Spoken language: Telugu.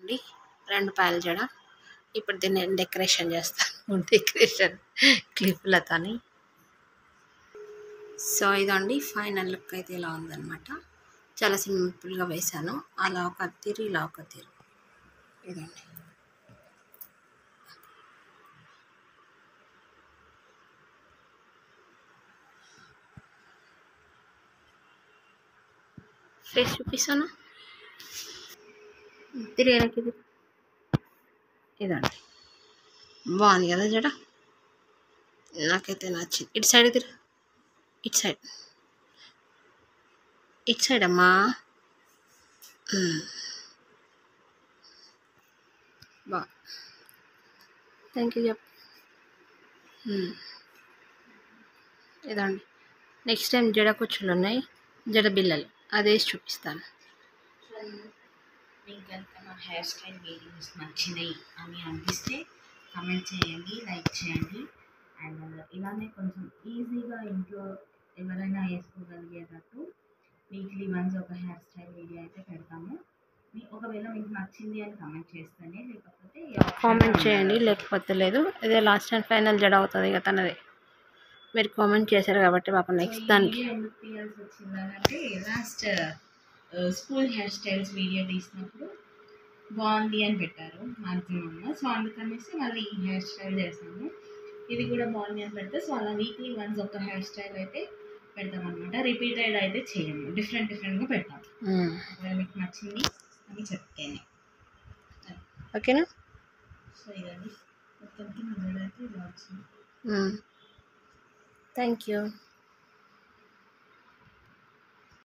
అండి 2 పాయల జడ. ఇప్పుడు దీన్ని నేను డెకరేషన్ చేస్తాను. డెకరేషన్ క్లిప్‌లతోని. సో ఇదండి ఫైనల్ లుక్ అయితే ఇలా ఉందనమాట. చాలా సింపుల్‌గా వేశాను. అలా ఒక తీరు, ఇలా ఒక తీరు. ఇదండి. ఫేస్ చూపిస్తాను. తిరిగి వెనక్కి తిరుగు. ఇదండి. బాగుంది కదా జడ? నాకైతే నచ్చింది. ఇటు సైడ్ తిరుగు. ఇటు సైడ్. ఇటు సైడ్ అమ్మా. బా థ్యాంక్ యూ చెప్పు. ఇదండి. నెక్స్ట్ టైం జడ కుచ్చులు ఉన్నాయి, జడ బిల్లలు అదేసి చూపిస్తాను. మీకు కనుక నా హెయిర్ స్టైల్ వీడియోస్ నచ్చినాయి అని అనిపిస్తే కమెంట్ చేయండి, లైక్ చేయండి. అండ్ ఇలానే కొంచెం ఈజీగా ఇంట్లో ఎవరైనా వేసుకోగలిగేటట్టు వీక్లీ వన్స్ ఒక హెయిర్ స్టైల్ వీడియో అయితే పెడతాము. ఒకవేళ మీకు నచ్చింది అని కమెంట్ చేస్తేనే, లేకపోతే కామెంట్ చేయండి, లేకపోతే లేదు. ఇదే లాస్ట్ అండ్ ఫైనల్ జడ అవుతుంది ఇక తనది. మీరు కామెంట్ చేశారు కాబట్టి పాపం నెక్స్ట్ దానికి ఎందుకు తీయాల్సి వచ్చిందంటే, last school hair styles video తీసినప్పుడు బాగుంది అని పెట్టారు మ్యాక్సిమమ్. సో అందుకనేసి మళ్ళీ ఈ హెయిర్ స్టైల్ చేసాము. ఇది కూడా బాగుంది అని పెడితే, సో అలా వీక్లీ వన్స్ ఒక హెయిర్ స్టైల్ అయితే పెడతాం అనమాట. రిపీటెడ్ అయితే చేయము, డిఫరెంట్గా పెడతాం. మీకు నచ్చింది అని చెప్తేనే ఓకేనా. సో ఇదండి మొత్తానికి నా జడ అయితే ఇలా వచ్చింది. Thank you.